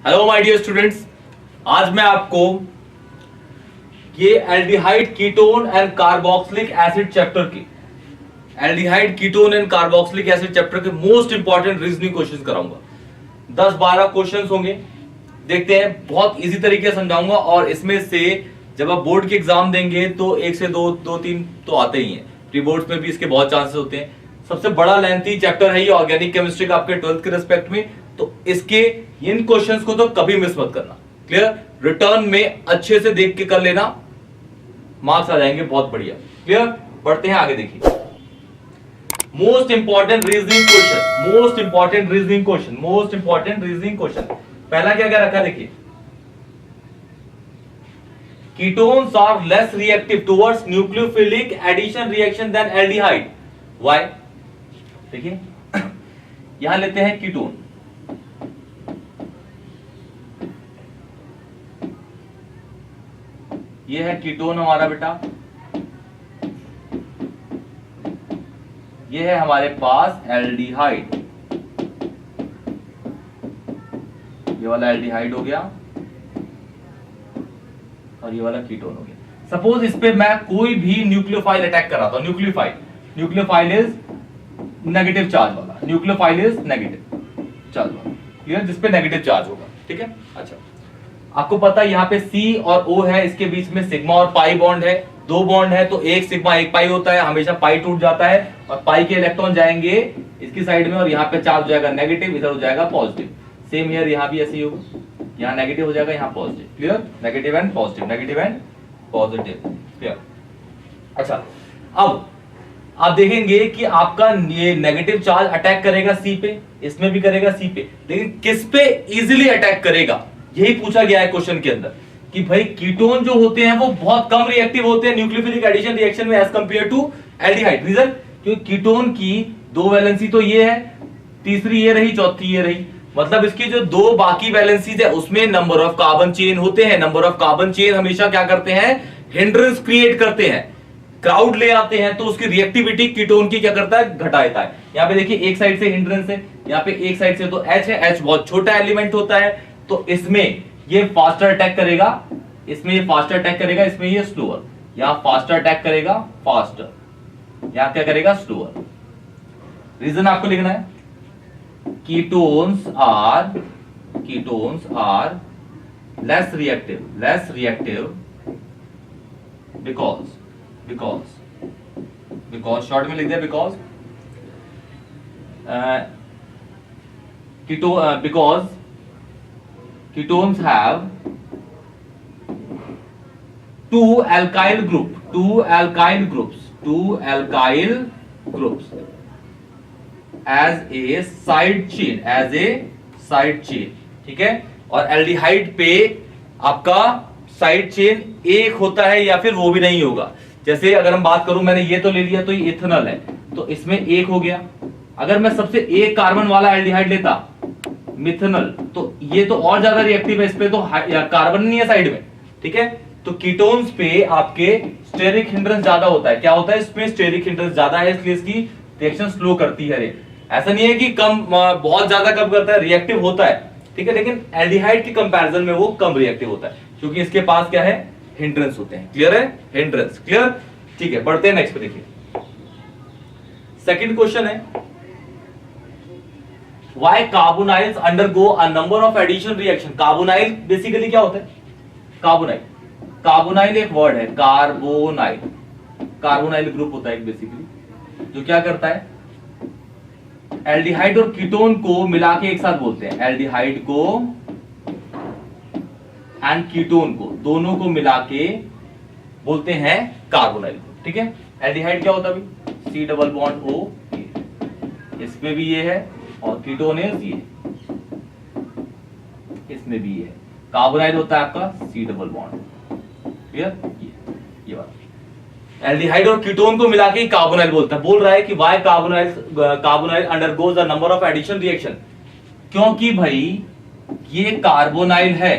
Hello my dear students, आज मैं आपको ये aldehyde ketone and carboxylic acid chapter के मोस्ट इंपॉर्टेंट रीजनिंग क्वेश्चंस कराऊंगा। 10-12 क्वेश्चंस होंगे, देखते हैं। बहुत इजी तरीके से समझाऊंगा और इसमें से जब आप बोर्ड के एग्जाम देंगे तो 1 से 2-3 तो आते ही हैं। प्री बोर्ड्स में भी इसके बहुत चांसेस होते हैं। सबसे बड़ा लेंथी चैप्टर है ये ऑर्गेनिक केमिस्ट्री का आपके 12th के रिस्पेक्ट में, तो इसके इन क्वेश्चंस को तो कभी मिस मत करना। क्लियर? रिटर्न में अच्छे से देख के कर लेना, मार्क्स आ जाएंगे बहुत बढ़िया। क्लियर? बढ़ते हैं आगे। देखिए मोस्ट इंपॉर्टेंट रीजनिंग क्वेश्चन। पहला क्या क्या रखा, देखिए ketones are less reactive towards nucleophilic addition reaction than aldehyde. Why? देखिए यहां लेते हैं कीटोन, ये है कीटोन हमारा बेटा, ये है हमारे पास एल्डिहाइड, ये वाला एल्डिहाइड हो गया और ये वाला कीटोन हो गया। सपोज इस पे मैं कोई भी न्यूक्लियोफाइल अटैक कर रहा था, न्यूक्लियोफाइल इज नेगेटिव चार्ज वाला, क्लियर, जिसपे नेगेटिव चार्ज होगा। ठीक है, अच्छा आपको पता है यहाँ पे C और O है, इसके बीच में सिग्मा और पाई बॉन्ड है, 2 बॉन्ड है तो एक सिग्मा एक पाई होता है, हमेशा पाई टूट जाता है और पाई के इलेक्ट्रॉन जाएंगे इसकी साइड में और यहाँ पे चार्ज हो जाएगा नेगेटिव, इधर हो जाएगा पॉजिटिव। सेम हियर, यहाँ भी ऐसे ही होगा, यहाँ नेगेटिव हो जाएगा, यहाँ positive. Clear? Negative and positive. Clear? अच्छा अब आप देखेंगे कि आपका ये नेगेटिव चार्ज अटैक करेगा C पे, इसमें भी करेगा C पे, लेकिन किस पे इजीली अटैक करेगा, यही पूछा गया है क्वेश्चन के अंदर कि भाई कीटोन जो होते हैं वो बहुत कम रिएक्टिव होते हैं न्यूक्लियोफिलिक एडिशन रिएक्शन में as compare to aldehyde. Reason? क्योंकि कीटोन की 2 वैलेंसी तो ये है, तीसरी ये रही, चौथी ये रही, मतलब इसकी जो 2 बाकी वैलेंसीज है उसमें नंबर ऑफ कार्बन चेन होते हैं। नंबर ऑफ कार्बन चेन हमेशा क्या करते हैं, हिंड्रेंस क्रिएट करते हैं, क्राउड ले आते हैं, तो उसकी रिएक्टिविटी कीटोन की क्या करता है, घटाता है। यहाँ पे देखिए एक साइड से हिंड्रेंस है, यहाँ पे एक साइड से तो H है, H बहुत छोटा एलिमेंट होता है, तो इसमें ये फास्टर अटैक करेगा, इसमें ये फास्टर अटैक करेगा, इसमें ये स्लोअर, यहां फास्टर अटैक करेगा, फास्टर, यहां क्या करेगा, स्लोअर। रीजन आपको लिखना है, ketones are less reactive because short में लिख दिया, because ketones have two alkyl groups as a side chain, ठीक है। और एल्डिहाइड पे आपका साइड चेन एक होता है या फिर वो भी नहीं होगा। जैसे अगर हम बात करूं, मैंने ये तो ले लिया तो ये इथेनॉल है, तो इसमें एक हो गया। अगर मैं सबसे एक कार्बन वाला एल्डिहाइड लेता, मिथेनॉल, तो ये तो और ज्यादा रिएक्टिव है, इस पे तो कार्बन नहीं है साइड में। ठीक है, तो कीटोन्स पे आपके स्टेरिक हिंड्रेंस ज्यादा होता है। क्या होता है, इसमें स्टेरिक हिंड्रेंस ज्यादा है, इसलिए इसकी रिएक्शन स्लो करती है। ऐसा नहीं है कि कम, बहुत ज्यादा कम करता है, रिएक्टिव होता है, ठीक है, लेकिन एल्डिहाइड के कंपैरिजन में वो कम रिएक्टिव होता है क्योंकि इसके पास क्या है, हिंड्रेंस होते हैं। क्लियर है? हिंड्रेंस। क्लियर? ठीक है, बढ़ते हैं नेक्स्ट पे। देखिए सेकंड क्वेश्चन है, Why carbonyls undergo a number of addition reaction? Carbonyl basically क्या होता है, कार्बोनाइल एक वर्ड है, कार्बोनाइल ग्रुप होता है बेसिकली, जो क्या करता है, एल्डिहाइड और कीटोन को मिला के एक साथ बोलते हैं, एल्डिहाइड को एंड कीटोन को, दोनों को मिला के बोलते हैं कार्बोनाइल ग्रुप। ठीक है, एल्डिहाइड क्या होता है, C डबल बॉन्ड O, इसमें भी ये है, और कीटोन ये, इसमें भी ये है। कार्बोनाइल होता है आपका C डबल बॉन्ड। क्लियर? ये वाला एल्डिहाइड और कीटोन को मिला के कार्बोनाइल बोलता है। बोल रहा है कि why carbonyl undergoes a number of addition reaction, क्योंकि भाई ये कार्बोनाइल है,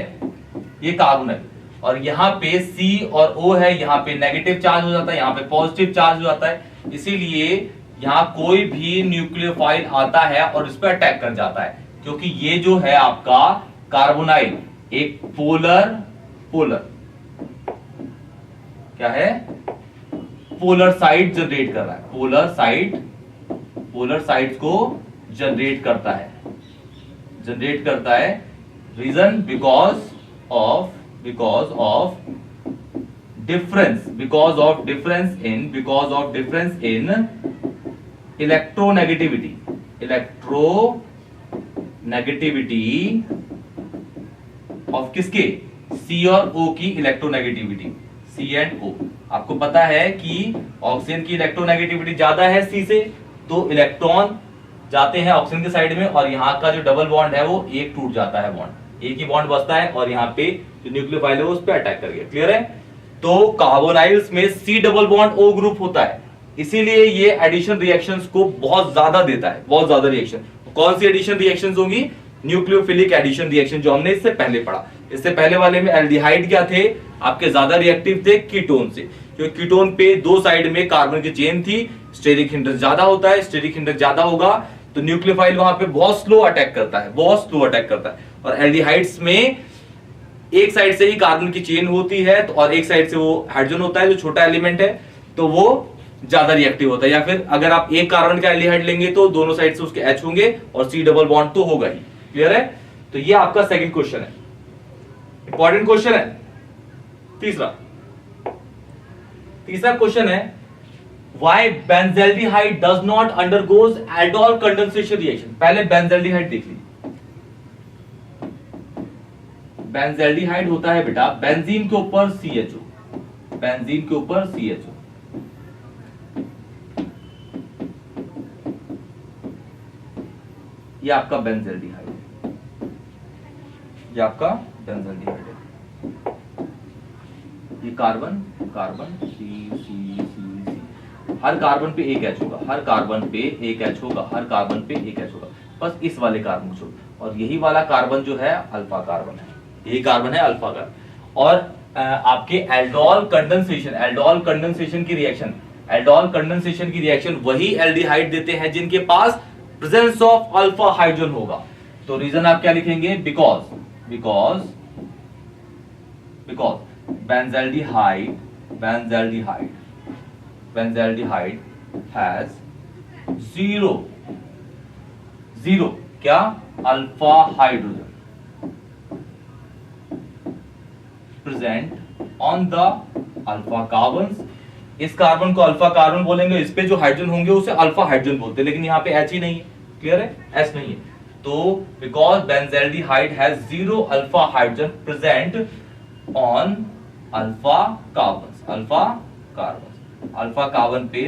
ये कार्बोनाइल, और यहाँ पे C और O है, यहाँ पे नेगेटिव चार्ज हो जाता है, यहाँ पे पॉजिटिव चार्ज हो जाता है, इसीलिए यहाँ कोई भी न्यूक्लियोफाइल आता है और इस पर अटैक कर जाता है, क्योंकि ये जो है आपका कार्बोनाइल एक पोलर क्या है, पोलर साइड जनरेट कर रहा है, पोलर साइड को जनरेट करता है, reason because of difference in electronegativity of किसके, सी और ओ की इलेक्ट्रोनेगेटिविटी, सी एंड ओ। आपको पता है कि ऑक्सीजन की इलेक्ट्रोनेगेटिविटी ज्यादा है सी से, तो इलेक्ट्रॉन जाते हैं ऑक्सीजन के साइड में और यहाँ का जो डबल बॉन्ड है वो एक टूट जाता है, बॉन्ड एक ही बॉन्ड बचता है और यहाँ पे जो न्यूक्लियोफाइल है वो उस पर अटैक कर गया। क्लियर है? तो कार्बोनाइल्स में C double bond O group होता है, इसीलिए ये एडिशन रिएक्शंस को बहुत ज्यादा देता है, बहुत ज्यादा रिएक्शन। कौन सी एडिशन रिएक्शंस होंगी? न्यूक्लियोफिलिक एडिशन रिएक्शन, जो हमने इससे पहले पढ़ा। इससे पहले वाले में एल्डिहाइड क्या थे आपके, ज्यादा रिएक्टिव थे कीटोन से, क्योंकि कीटोन पे दो साइड में कार्बन की चेन थी, स्टेरिक हिंड्रेंस ज्यादा होता है, स्टेरिक हिंड्रेंस ज्यादा होगा तो न्यूक्लियोफाइल वहां पे बहुत स्लो अटैक करता है, और एल्डिहाइड्स में एक साइड से ही कार्बन की चेन होती है तो, और एक साइड से वो हाइड्रोजन होता है जो छोटा एलिमेंट है, तो वो ज्यादा रिएक्टिव होता है। या फिर अगर आप एक कार्बन का एल्डिहाइड लेंगे तो दोनों साइड से उसके H होंगे और C डबल बॉन्ड तो होगा ही। क्लियर है? तो ये आपका सेकंड क्वेश्चन है, इंपॉर्टेंट क्वेश्चन है। तीसरा क्वेश्चन है, why benzaldehyde does not undergoes aldol condensation reaction. पहले बेंजल्डिहाइड देख लीजिए। बेंजल्डिहाइड होता है बेटा बेंजीन के ऊपर CHO, बेंजीन के ऊपर CHO। ये आपका बेंजल्डिहाइड है, ये आपका बेंजल्डिहाइड है। ये कार्बन C, हर कार्बन पे एक H होगा, हर कार्बन पे एक H होगा, हर कार्बन पे एक H होगा, बस इस वाले कार्बन को छोड़। और यही वाला कार्बन जो है अल्फा कार्बन है, यही कार्बन है अल्फा कार्बन। और आपके एल्डोल कंडेंसेशन की रिएक्शन वही एल्डिहाइड देते हैं जिनके पास प्रेजेंस ऑफ अल्फा हाइड्रोजन होगा। तो रीजन आप क्या लिखेंगे? बिकॉज बेंजल्डिहाइड हैज जीरो क्या, alpha hydrogen present on the alpha carbons. इस कार्बन को अल्फा कार्बन बोलेंगे, इस पे जो हाइड्रोजन होंगे उसे अल्फा हाइड्रोजन बोलते हैं, लेकिन यहाँ पे H ही नहीं है। क्लियर है? H नहीं है। तो because benzaldehyde has zero alpha hydrogen present on alpha carbons, alpha carbon पे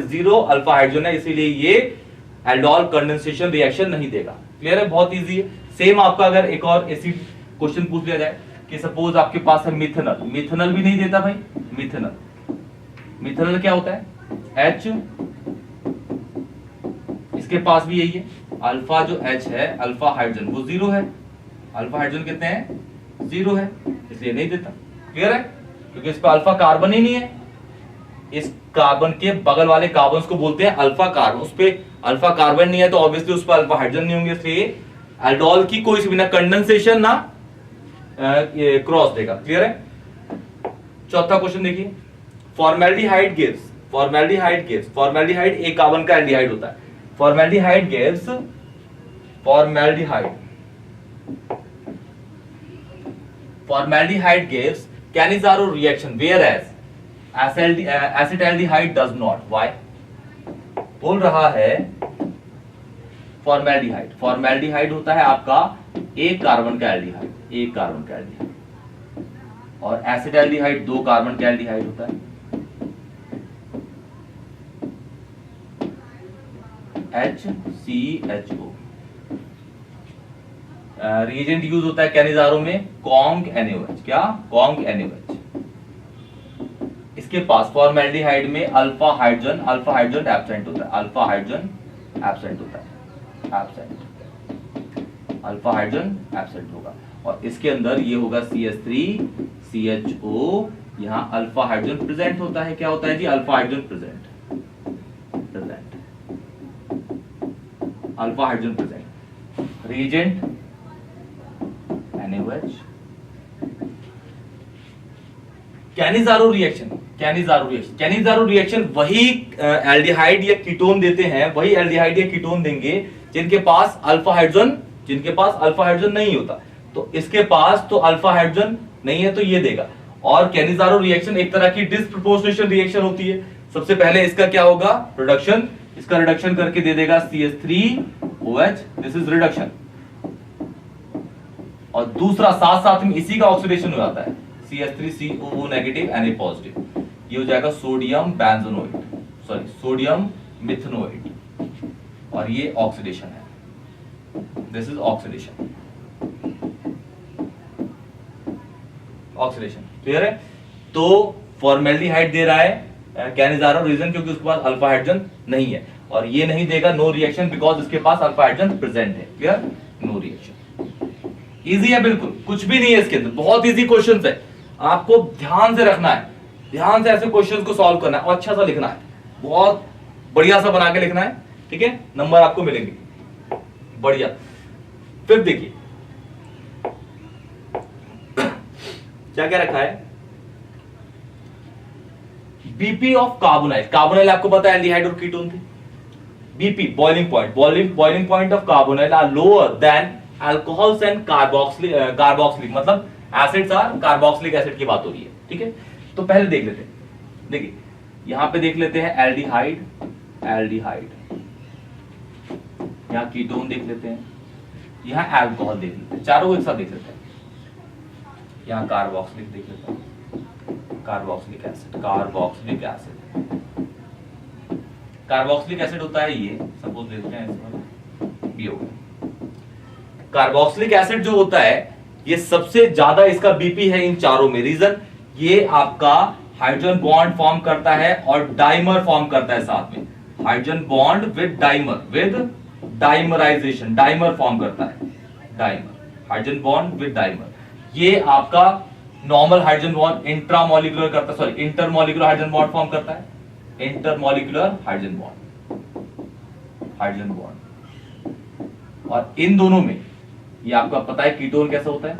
जीरो अल्फा हाइड्रोजन है, इसीलिए ये एल्डोल कंडेंसेशन रिएक्शन नहीं देगा। क्लियर है? बहुत इजी है। सेम आपका अगर एक और एसिड क्वेश्चन पूछ लिया जाए कि सपोज आपके पास है मिथेनॉल भी नहीं देता भाई। मिथेनॉल क्या होता है? H, इसके पास भी यही है, अल्फा जो H है अल्फा हाइड्रोजन वो जीरो है, अल्फा हाइड्रोजन कितने हैं? जीरो है, इसलिए नहीं देता। क्लियर है? क्योंकि इस पर अल्फा कार्बन ही नहीं है। इस कार्बन के बगल वाले कार्बन्स को बोलते हैं अल्फा कार्बन, उस पे अल्फा कार्बन नहीं है तो ऑब्वियसली उस पर अल्फा हाइड्रोजन नहीं होंगे, इसलिए एल्डोल की कोई भी ना कंडेंसेशन ना क्रॉस देगा। क्लियर है? चौथा क्वेश्चन देखिए, फॉर्मेल्डिहाइड एक कार्बन का एल्डिहाइड होता है। Formaldehyde gives Cannizzaro reaction whereas acetaldehyde does not. Why? बोल रहा है फॉर्मेल्डिहाइड होता है आपका एक कार्बन का एल्डिहाइड, और एसिटाल्डिहाइड दो कार्बन का एल्डिहाइड होता है। HCHO। रिएजेंट यूज होता है कैनिजारो में कॉन्ग NaOH। क्या? Kong NaOH। इसके पास फॉर्मेल्डिहाइड में अल्फा हाइड्रोजन एब्सेंट होता है, अल्फा हाइड्रोजन एब्सेंट होगा। और इसके अंदर ये होगा CH3CHO, यहाँ अल्फा हाइड्रोजन प्रेजेंट होता है। क्या होता है जी? Alpha hydrogen present. reagent NaOH, Cannizzaro reaction वही एल्डिहाइड या कीटोन देते हैं, वही एल्डिहाइड या कीटोन देंगे जिनके पास अल्फा हाइड्रोजन नहीं होता। तो इसके पास तो अल्फा हाइड्रोजन नहीं है तो ये देगा। और कैनिजारो रिएक्शन एक तरह की डिस्प्रपोर्शनेशन रिएक्शन होती है। सबसे पहले इसका क्या होगा, रिडक्शन, इसका रिडक्शन करके दे देगा CH3OH, दिस इज रिडक्शन। और दूसरा साथ साथ में इसी का ऑक्सीडेशन हो जाता है, CH3COO नेगेटिव Na पॉजिटिव, ये हो जाएगा सोडियम बेंजोनोइड, सॉरी सोडियम मिथनोइड, और ये ऑक्सीडेशन है, दिस इज ऑक्सीडेशन। क्लियर है? तो फॉर्मेल्डिहाइड दे रहा है कैनिजारो रीजन क्योंकि उसके पास अल्फा हाइड्रोजन नहीं है, और ये नहीं देगा नो रिएक्शन बिकॉज इसके पास अल्फा हाइड्रोजन प्रेजेंट है। क्लियर? No reaction. इजी है बिल्कुल, कुछ भी नहीं है इसके अंदर, बहुत इजी क्वेश्चंस है। आपको ध्यान से रखना है, ध्यान से ऐसे क्वेश्चंस को सॉल्व करना है और अच्छा सा लिखना है, बहुत बढ़िया सा बना के लिखना है, ठीक है? नंबर आपको मिलेंगे बढ़िया। फिर देखिए क्या क्या रखा है, बीपी ऑफ कार्बोनाइल। कार्बोनाइल आपको पता है एल्डिहाइड और कीटोन थे। BP boiling point of carbonyl are lower than alcohols and carboxylic, मतलब एसिड्स आर कार्बोक्सिलिक एसिड की बात हो रही है, ठीक है? तो पहले देख लेते हैं, देखिए यहां पे देख लेते हैं एल्डिहाइड, यहां कीटोन देख लेते हैं, यहां अल्कोहल देख लेते हैं, चारों एक साथ देख लेते हैं। यहां कार्बोक्सिलिक देख लेते हैं, कार्बोक्सिलिक एसिड होता है ये, सपोज लेते हैं बी हो गया। कार्बोक्सिलिक एसिड जो होता है ये सबसे ज्यादा इसका बीपी है इन चारों में। रीजन, ये आपका हाइड्रोजन बॉन्ड फॉर्म करता है और डाइमर फॉर्म करता है साथ में, hydrogen bond with dimerisation, dimer form करता है, हाइड्रोजन बॉन्ड विद डाइमर। ये आपका नॉर्मल हाइड्रोजन बॉन्ड इंट्रामोलिकुलर करता है, sorry intermolecular hydrogen bond form करता है, इंटरमोलिकुलर हाइड्रोजन बॉन्ड। और इन दोनों में ये आपका पता है कीटोन कैसा होता है,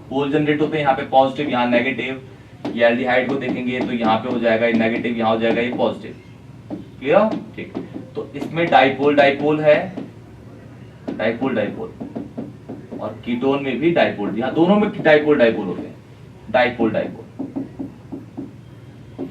पोल जनरेट होते हैं, यहाँ पे पॉजिटिव यहाँ नेगेटिव। ये एल्डिहाइड को देखेंगे तो यहाँ पे हो जाएगा ये नेगेटिव, यहाँ हो जाएगा ये पॉजिटिव। क्लियर? ठीक। तो इसमें डाइपोल है, डाइपोल, और कीटोन में भी डाइपोल, यहाँ दोनों में डाइपोल होते हैं, डाइपोल।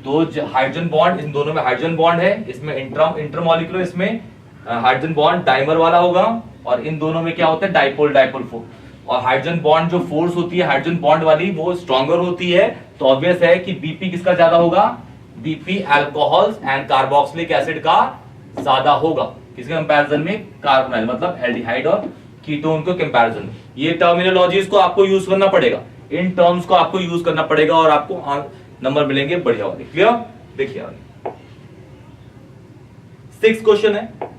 तो हाइड्रोजन बॉन्ड, इन दोनों में हाइड्रोजन बॉन्ड है, इसमें इंटरमोलिकुलर, इसमें हाइड्रोजन बॉन्ड डाइमर वाला होगा, और इन दोनों में क्या होता है डाइपोल फोर्स। और हाइड्रोजन बॉन्ड जो फोर्स होती है हाइड्रोजन बॉन्ड वाली वो स्ट्रॉन्गर होती है, तो ऑब्वियस है कि बीपी किसका ज्यादा होगा, BP alcohols and carboxylic acid का ज्यादा होगा। किसके कंपैरिजन में, कार्बोनाइल, मतलब एल्डिहाइड और कीटोन के कंपैरिजन में। ये टर्मिनोलॉजीज को आपको यूज करना पड़ेगा, इन टर्म्स को आपको यूज करना पड़ेगा और आपको नंबर मिलेंगे बढ़िया वाले। क्लियर? देखिए 6 क्वेश्चन है,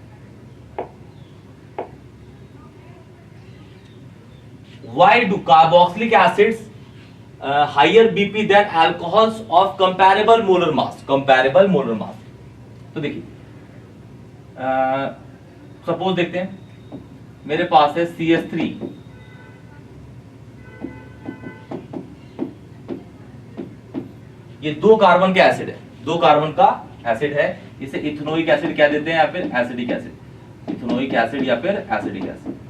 why do carboxylic acids higher BP than alcohols of comparable molar mass? तो देखिए सपोज देखते हैं मेरे पास है CH3, ये 2 कार्बन का एसिड है, 2 कार्बन का एसिड है, इसे इथेनोइक एसिड क्या देते हैं या फिर एसिडिक एसिड, इथेनोइक एसिड या फिर एसिडिक एसिड।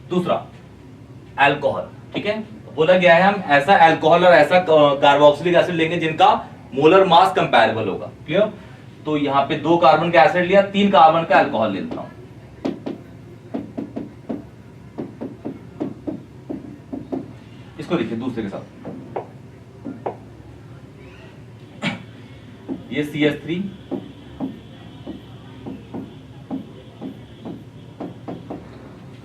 दूसरा अल्कोहल, ठीक है, बोला गया है हम ऐसा अल्कोहल और ऐसा कार्बोक्सिलिक एसिड लेंगे जिनका मोलर मास कंपैरेबल होगा। क्लियर? तो यहां पे 2 कार्बन का एसिड लिया, 3 कार्बन का अल्कोहल लेता हूं। इसको लिखिए दूसरे के साथ, ये CH3,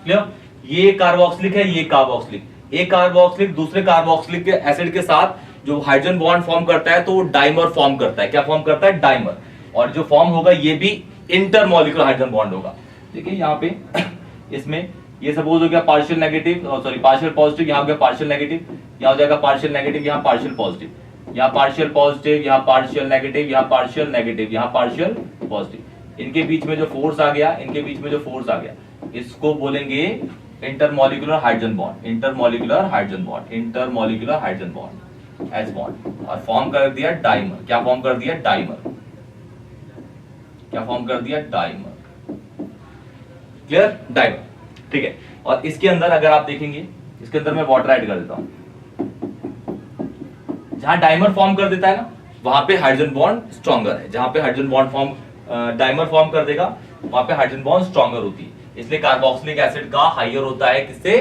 क्लियर? ये कार्बोक्सिलिक है, ये कार्बोक्सिलिक, एक कार्बोक्सिलिक दूसरे कार्बोक्सिलिक एसिड के साथ जो हाइड्रोजन बॉन्ड फॉर्म करता है तो वो डाइमर फॉर्म करता है। क्या फॉर्म करता है? डाइमर। और जो फॉर्म होगा ये भी इंटरमोलिकुलर हाइड्रोजन बॉन्ड होगा। देखिए यहाँ पे इसमें ये सपोज हो गया partial negative, sorry partial positive, यहाँ हो गया पार्शियल नेगेटिव, यहाँ हो जाएगा पार्शियल नेगेटिव, यहाँ पार्शियल पॉजिटिव। यहाँ पार्शियल पॉजिटिव, यहाँ पार्शियल नेगेटिव, यहाँ पार्शियल नेगेटिव, यहाँ पार्शियल पॉजिटिव। इनके बीच में जो फोर्स आ गया, इनके बीच में जो फोर्स आ गया, इसको बोलेंगे intermolecular hydrogen bond, intermolecular hydrogen bond, intermolecular hydrogen bond, H bond, और फॉर्म कर दिया डाइमर। क्या फॉर्म कर दिया? डाइमर। क्या फॉर्म कर दिया? डाइमर। क्लियर? डाइमर। ठीक है। और इसके अंदर अगर आप देखेंगे, इसके अंदर मैं वाटर ऐड कर देता हूं। जहां डाइमर फॉर्म कर देता है ना, वहां पे हाइड्रोजन बॉन्ड स्ट्रॉन्गर है। जहां पे हाइड्रोजन बॉन्ड डाइमर फॉर्म कर देगा, वहां पे हाइड्रोजन बॉन्ड स्ट्रॉन्गर होती है। इसलिए कार्बोक्सिलिक एसिड का हाइयर होता है किससे?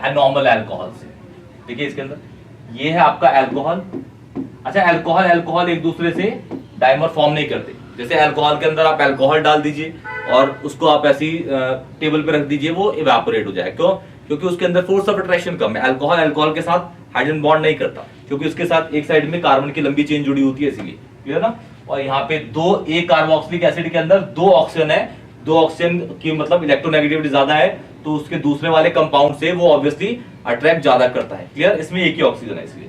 एनॉर्मल अल्कोहल से। देखिए इसके अंदर ये है आपका अल्कोहल। अच्छा, अल्कोहल अल्कोहल एक दूसरे से डाइमर फॉर्म नहीं करते। जैसे अल्कोहल के अंदर आप अल्कोहल डाल दीजिए और उसको आप ऐसी टेबल पे रख दीजिए, वो इवेपोरेट हो जाए। क्यों? क्योंकि उसके अंदर फोर्स ऑफ अट्रैक्शन कम है। अल्कोहल अल्कोहल के साथ हाइड्रोजन बॉन्ड नहीं करता, क्योंकि उसके साथ एक साइड में कार्बन की लंबी चेन जुड़ी होती है, इसीलिए। क्लियर ना? और यहाँ पे दो, एक कार्बोक्सिलिक एसिड के अंदर दो ऑक्सीजन है, दो ऑक्सीजन की मतलब इलेक्ट्रोनेगेटिविटी ज्यादा है, तो उसके दूसरे वाले कंपाउंड से वो ऑब्वियसली अट्रैक्ट ज्यादा करता है। क्लियर? इसमें एक ही ऑक्सीजन है, इसलिए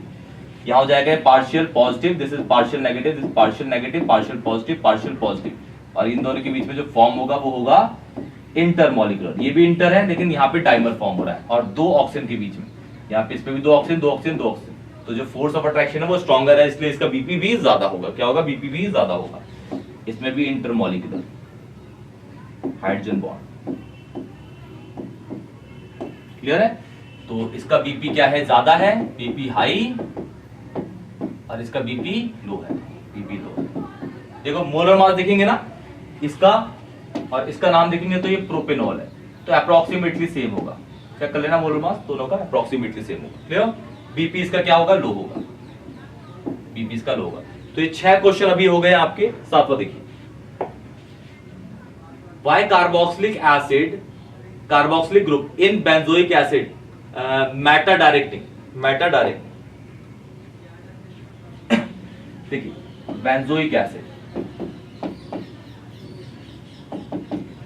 यहाँ हो जाएगा partial positive, this is partial negative, this is partial negative, partial positive, partial positive. और इन दोनों के बीच में जो फॉर्म होगा वो होगा इंटरमॉलिक्यूलर। ये भी इंटर है, लेकिन यहाँ पे डाइमर फॉर्म हो रहा है, और दो ऑक्सीजन के बीच में, यहाँ पे इस पे भी दो ऑक्सीजन, दो ऑक्सीजन, दो ऑक्सीजन। तो जो फोर्स ऑफ अट्रैक्शन है वो स्ट्रॉन्गर है, इसलिए इसका बीपी भी ज्यादा होगा। क्या होगा? बीपी भी ज्यादा होगा। इसमें भी इंटरमॉलिक्यूलर हाइड्रोजन बॉन्ड। क्लियर है? तो इसका बीपी क्या है? ज्यादा है, बीपी हाई, और इसका बीपी लो है, बीपी लो। देखो मोलर मास देखेंगे ना इसका, और इसका नाम देखेंगे तो ये प्रोपेनॉल है, तो अप्रोक्सीमेटली सेम होगा। क्या कर लेना? मोलर मास दोनों का अप्रोक्सीमेटली सेम होगा। क्लियर? बीपी इसका क्या होगा? लो होगा, बीपी इसका लो होगा। तो ये 6 क्वेश्चन अभी हो गए आपके। 7वां देखिए, why carboxylic acid, carboxylic group in benzoic acid meta directing, meta directing. देखिए बेंजोइक एसिड,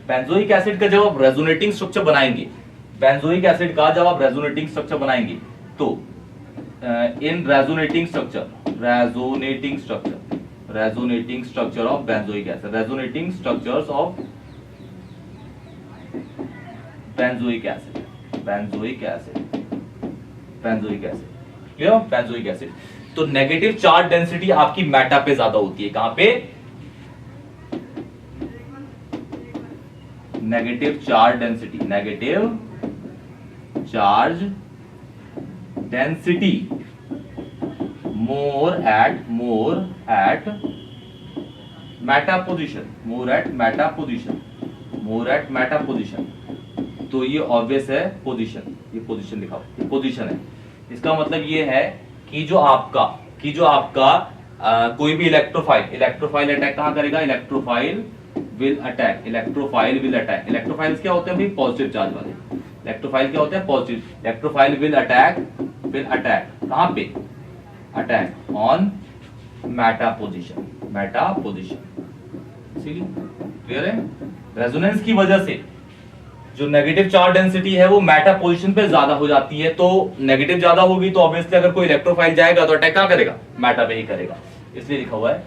बेंजोइक एसिड का जब आप रेजोनेटिंग स्ट्रक्चर बनाएंगे, बेंजोइक एसिड का जब आप रेजोनेटिंग स्ट्रक्चर बनाएंगे, तो इन resonating structure, resonating structure, resonating structure of benzoic acid, resonating structures of benzoic acid, benzoic acid, benzoic acid. Clear? Benzoic acid. तो नेगेटिव चार्ज डेंसिटी आपकी मेटा पे ज्यादा होती है। कहां पे? Negative charge density, negative charge density more at Meta position, more at Meta position, more at Meta position. तो ये ऑब्वियस है पोजीशन, ये पोजीशन लिखा, ये पोजीशन है। इसका मतलब ये है कि जो आपका कोई भी इलेक्ट्रोफाइल अटैक कहां करेगा? Electrophile will attack, electrophile will attack. Electrophiles क्या होते हैं भाई? पॉजिटिव चार्ज वाले। इलेक्ट्रोफाइल क्या होते हैं? पॉजिटिव। इलेक्ट्रोफाइल विल अटैक कहां पे? Attack on Meta position, Meta position. Clear है? रेजोनेंस की वजह से जो नेगेटिव चार्ज डेंसिटी है वो मेटा पोजीशन पे ज्यादा हो जाती है। तो नेगेटिव ज्यादा होगी तो ऑब्वियसली अगर कोई इलेक्ट्रोफाइल जाएगा तो अटैक कहां करेगा? मेटा पे ही करेगा। इसलिए लिखा हुआ है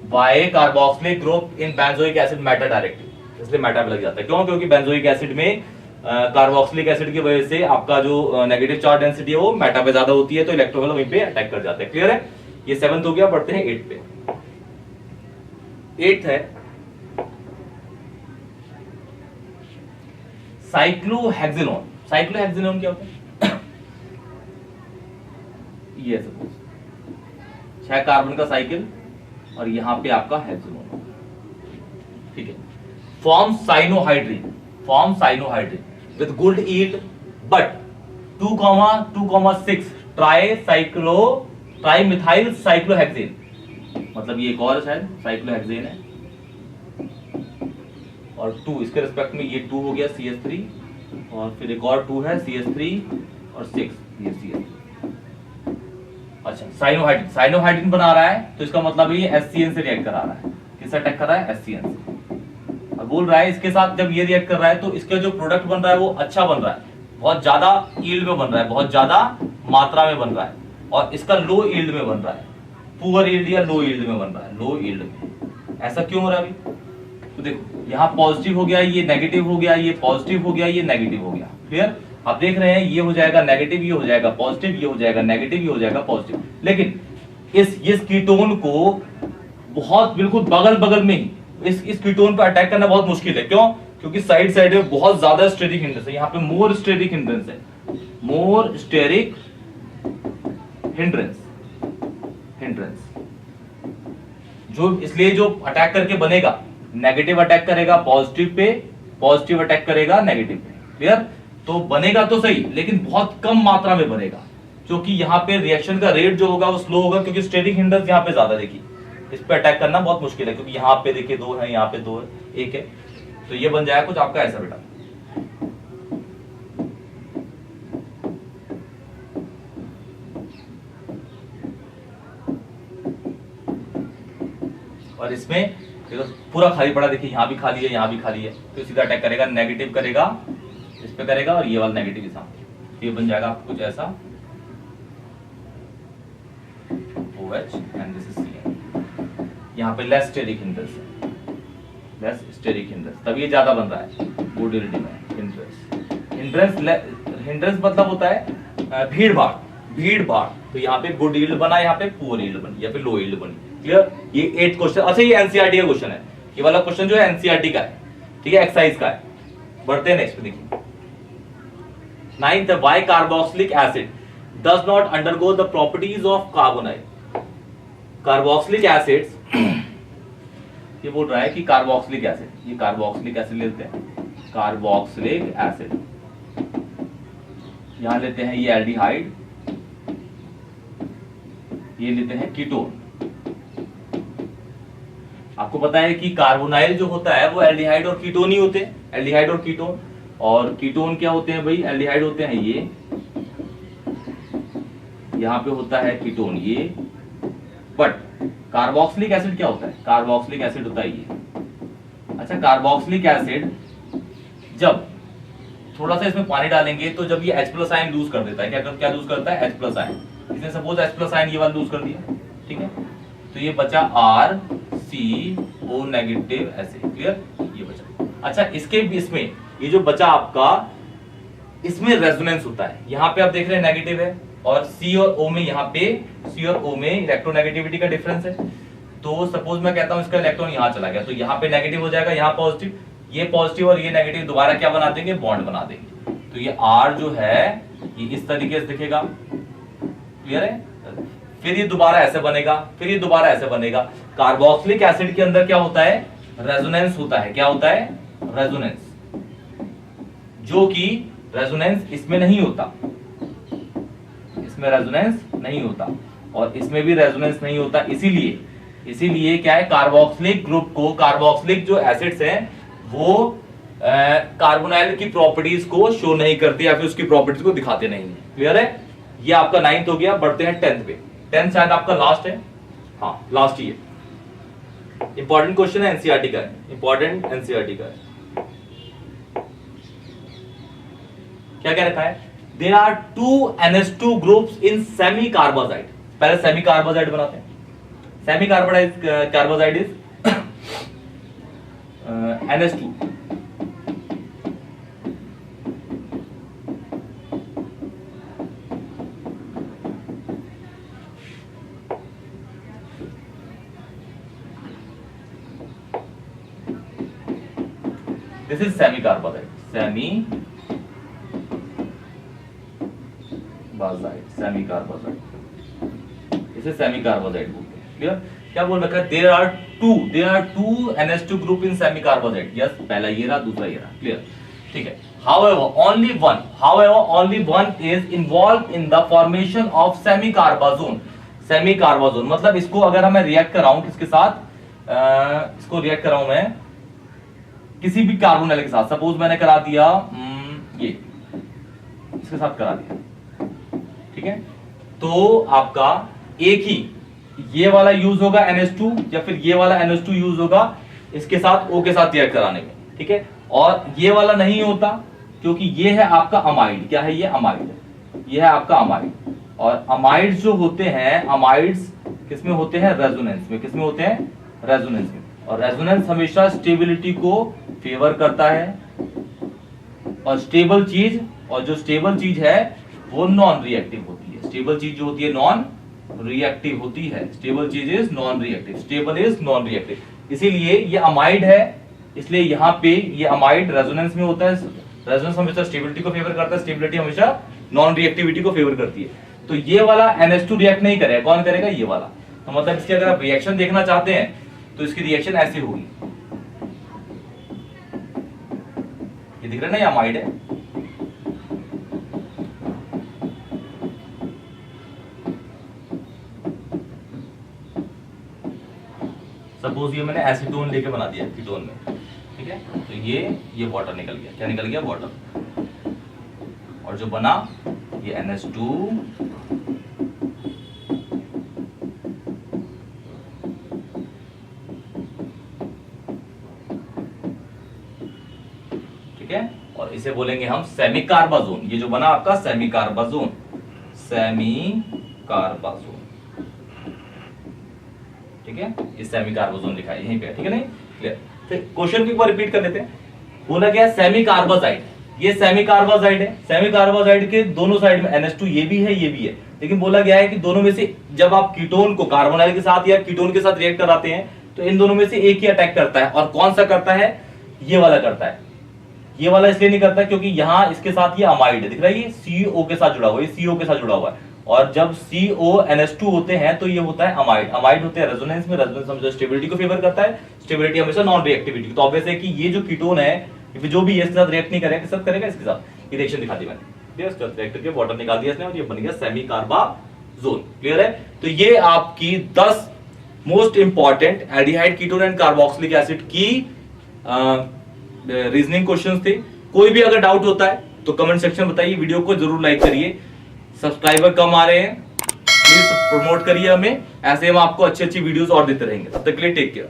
why carboxylic group in benzoic acid meta directive, इसलिए मेटा पे लग जाता है। क्यों? क्योंकि बेंजोइक एसिड में कार्बोक्सिलिक एसिड की वजह से आपका जो नेगेटिव चार्ज डेंसिटी है वो मेटा पे ज्यादा होती है, तो इलेक्ट्रोफाइल वहीं पे अटैक कर जाते हैं। क्लियर है? ये 7th हो गया। बढ़ते हैं 8th पे। 8th है साइक्लोहेक्सेनोन। साइक्लोहेक्सेनोन क्या होता है? ये सपोज 6 कार्बन का साइकिल और यहां पे आपका हेक्सेनोन, ठीक है। Form cyanohydrin, form cyanohydrin with good yield but 2,6 trimethyl cyclohexane, मतलब ये एक और शायद साइक्लोहेक्सेन है, और 2 इसके रिस्पेक्ट में ये 2 हो गया CH3, और फिर एक और 2 है CH3 और 6 ये CH3। अच्छा, साइनोहाइड्रिन, साइनोहाइड्रिन बना रहा है तो इसका मतलब ये HCN से रिएक्ट करा रहा है। किससे अटैक कर रहा है? HCN से। और बोल रहा है इसके साथ जब ये रिएक्ट कर रहा है तो इसका जो प्रोडक्ट बन रहा है वो अच्छा बन रहा है, बहुत ज्यादा यील्ड में बन रहा है, बहुत ज्यादा मात्रा में बन रहा है, और इसका लो यील्ड में बन रहा है। पुअर यील्ड या लो यील्ड में बन रहा है, लो यील्ड में। ऐसा क्यों हो रहा है अभी? तो देखो यहाँ पॉजिटिव हो गया, ये नेगेटिव हो गया, ये पॉजिटिव हो गया, ये नेगेटिव हो गया। क्लियर? आप देख रहे हैं ये हो जाएगा नेगेटिव, ये हो जाएगा पॉजिटिव, ये हो जाएगा नेगेटिव, ये हो जाएगा पॉजिटिव। लेकिन इस कीटोन को बहुत बिल्कुल बगल बगल में ही इस कीटोन पर अटैक करना बहुत मुश्किल है। क्यों? क्योंकि साइड साइड में बहुत ज्यादा स्टेरिक हिंड्रेंस है। यहाँ पे मोर स्टेरिक हिंड्रेंस है, मोर स्टेरिक हिंड्रेंस जो इसलिए जो अटैक करके बनेगा, नेगेटिव अटैक करेगा पॉजिटिव पे, पॉजिटिव अटैक करेगा नेगेटिव पे। क्लियर? तो बनेगा तो सही, लेकिन बहुत कम मात्रा में बनेगा, क्योंकि यहाँ पे रिएक्शन का रेट जो होगा वो स्लो होगा, क्योंकि स्टेरिक हिंड्रेंस यहाँ पे ज्यादा। देखिए इस पे अटैक करना बहुत मुश्किल है, क्योंकि यहाँ पे देखिए 2 है, यहाँ पे 2 है, 1 है। तो ये बन जाएगा कुछ आपका ऐसा बेटा। और इसमें देखो पूरा खाली पड़ा, देखिए यहाँ भी खाली है, यहाँ भी खाली है, तो सीधा अटैक करेगा, नेगेटिव करेगा, इस पे करेगा, और ये वाला नेगेटिव के साथ। ये बन जाएगा आपको कुछ ऐसा, OH and this is CN। यहाँ पे लेस स्टेरिक हिंड्रेंस है, लेस स्टेरिक हिंड्रेंस, तब ये ज्यादा बन रहा है गुड यील्ड में। हिंड्रेंस मतलब होता है भीड़ भाड़। तो यहाँ पे गुड यील्ड बना, यहाँ पे पुअर यील्ड बनी, या फिर लो यील्ड बनी। क्लियर? ये 8 क्वेश्चन। अच्छा ये एनसीईआरटी का क्वेश्चन है, ये वाला क्वेश्चन जो है एनसीईआरटी का है, ठीक है, एक्सरसाइज का है। बढ़ते हैं नेक्स्ट पे, देखिए 9th, why carboxylic acid does not undergo the properties of carbonyl. Carboxylic acids, ये बोल रहा है कि कार्बोक्सिलिक एसिड, ये कार्बोक्सिलिक एसिड लेते हैं, कार्बोक्सिलिक एसिड, यहां लेते हैं ये एल्डिहाइड, ये लेते हैं कीटोन। आपको पता है कि कार्बोनाइल जो होता है वो एल्डिहाइड और कीटोन ही होते हैं, एल्डिहाइड और कीटोन। और कीटोन क्या होते हैं भाई? एल्डिहाइड होते हैं ये, यहां पे होता है कीटोन ये। बट कार्बोक्सिलिक एसिड क्या होता है? कार्बोक्सिलिक एसिड होता है ये। अच्छा, कार्बोक्सिलिक एसिड जब थोड़ा सा इसमें पानी डालेंगे तो जब ये H+ आयन लूज कर देता है, क्या लूज करता है? H+ ion. इसने सपोज H+ आयन ये वाला लूज कर दिया, ठीक है, तो ये बचा RCO नेगेटिव एसिड। क्लियर? ये बचा। अच्छा, इसके इसमें ये जो बचा आपका, इसमें रेजोनेंस होता है। यहाँ पे आप देख रहे हैं नेगेटिव है, और C और O में, यहाँ पे C और O में इलेक्ट्रोनेगेटिविटी का डिफरेंस है। तो सपोज मैं कहता हूँ इसका इलेक्ट्रॉन यहाँ चला गया, तो यहाँ पे नेगेटिव हो जाएगा, यहाँ पॉजिटिव, ये पॉजिटिव और ये नेगेटिव दोबारा क्या बना देंगे? बॉन्ड बना देंगे। तो ये R जो है ये इस तरीके से दिखेगा। क्लियर है? फिर ये दोबारा ऐसे बनेगा, फिर ये दोबारा ऐसे बनेगा। कार्बोक्सिलिक एसिड के अंदर क्या होता है? रेजोनेंस होता है। क्या होता है? रेजोनेंस, जो कि रेजोनेंस इसमें नहीं होता, इसमें रेजोनेंस नहीं होता, और इसमें भी रेजोनेंस नहीं होता। इसीलिए क्या है? कार्बोक्सिलिक ग्रुप को, कार्बोक्सिलिक जो एसिड्स हैं वो कार्बोनाइल की प्रॉपर्टीज को शो नहीं करते, या फिर उसकी प्रॉपर्टीज को दिखाते नहीं है। क्लियर है? ये आपका 9th हो गया। बढ़ते हैं 10th पे। 10th शायद आपका लास्ट है, हाँ लास्ट ही है। इंपॉर्टेंट क्वेश्चन है, एनसीईआरटी का है, इंपॉर्टेंट एनसीईआरटी का है। क्या क्या रखा है? There are 2 NH2 groups in semi carbazide. पहले सेमी कार्बोजाइड बनाते हैं। Semi carbazide is NH2। This is semi carbazide, semi carbazide, इसे सेमी कार्बोजाइड बोलते हैं। क्लियर? क्या बोल रखा है? There are two NH2 group in semi carbazide. Yes, पहला ये रहा, दूसरा ये रहा। क्लियर? ठीक है। However, only one is involved in the formation of semi carbazone। Semi carbazone मतलब इसको अगर मैं रिएक्ट कराऊं किसके साथ, इसको रिएक्ट कराऊं मैं किसी भी कार्बोनाइल के साथ। सपोज मैंने करा दिया ये, इसके साथ करा दिया, ठीक है, तो आपका एक ही ये वाला यूज होगा NH2, या फिर ये वाला NH2 यूज होगा इसके साथ O के साथ रिएक्ट कराने में, ठीक है। और ये वाला नहीं होता क्योंकि ये है आपका अमाइड। क्या है ये? अमाइड। ये है आपका अमाइड। और अमाइड्स जो होते हैं, अमाइड्स किसमें होते हैं? रेजोनेंस में। किसमें होते हैं? रेजोनेंस में। और रेजोनेंस हमेशा स्टेबिलिटी को फेवर करता है, और स्टेबल चीज, और जो स्टेबल चीज है वो नॉन रिएक्टिव होती है। स्टेबल चीज जो होती है नॉन रिएक्टिव होती है। स्टेबल चीज is non reactive, stable is non reactive. इसीलिए ये अमाइड है, इसलिए यहाँ पे ये अमाइड रेजोनेंस में होता है। रेजोनेंस हमेशा स्टेबिलिटी को फेवर करता है, स्टेबिलिटी हमेशा नॉन रिएक्टिविटी को फेवर करती है। तो ये वाला NH2 रिएक्ट नहीं करेगा, कौन करेगा? ये वाला। तो मतलब इसकी अगर आप रिएक्शन देखना चाहते हैं तो इसकी रिएक्शन ऐसी होगी। ये दिख रहा है ना, ये अमाइड है। सपोज ये मैंने एसीटोन लेके बना दिया कीटोन में, ठीक है? तो ये वाटर निकल गया। क्या निकल गया? वाटर। और जो बना ये NH2, ठीक है? और इसे बोलेंगे हम सेमी कार्बाजोन। ये जो बना आपका सेमी कार्बाजोन, सेमी कार्बाजोन, ठीक है? ये सेमी कार्बाजोन लिखा है यहीं पे, ठीक है? नहीं क्लियर? फिर क्वेश्चन को एक बार रिपीट कर लेते हैं। बोला गया सेमी कार्बाजाइड, ये सेमी कार्बाजाइड है। सेमी कार्बाजाइड के दोनों साइड में NH2 ये भी है, ये भी है, लेकिन बोला गया है कि दोनों में से जब आप कीटोन को कार्बोनाइल के साथ या कीटोन के साथ रिएक्ट कराते हैं तो इन दोनों में से एक ही अटैक करता है। और कौन सा करता है? ये वाला करता है। ये वाला इसलिए नहीं करता क्योंकि यहाँ इसके साथ ये अमाइड है, दिख रहा है? ये CO के साथ जुड़ा हुआ है, ये CO के साथ जुड़ा हुआ है। और जब CO NH2 होते हैं तो ये होता है अमाइड। अमाइड होते हैं रेजोनेंस में। रेजोनेंस हमेशा स्टेबिलिटी को फेवर करता है, स्टेबिलिटी हमेशा नॉन रिएक्टिविटी। तो ऑब्वियस है कि ये जो कीटोन है जो भी इसके साथ रिएक्ट नहीं करेगा, किसके साथ करेगा? इसके साथ। ये रिएक्शन दिखा दी मैंने, इसके साथ रिएक्ट करके वाटर निकाल दिया इसने और ये बन गया सेमी कार्बाजोन। क्लियर है? तो ये आपकी 10 most important aldehyde, ketone and carboxylic acid की रीजनिंग क्वेश्चंस थे। कोई भी अगर डाउट होता है तो कमेंट सेक्शन में बताइए। वीडियो को जरूर लाइक करिए। सब्सक्राइबर कम आ रहे हैं, प्लीज प्रमोट करिए हमें। ऐसे हम आपको अच्छी अच्छी वीडियोस और देते रहेंगे। तब तक के लिए टेक केयर।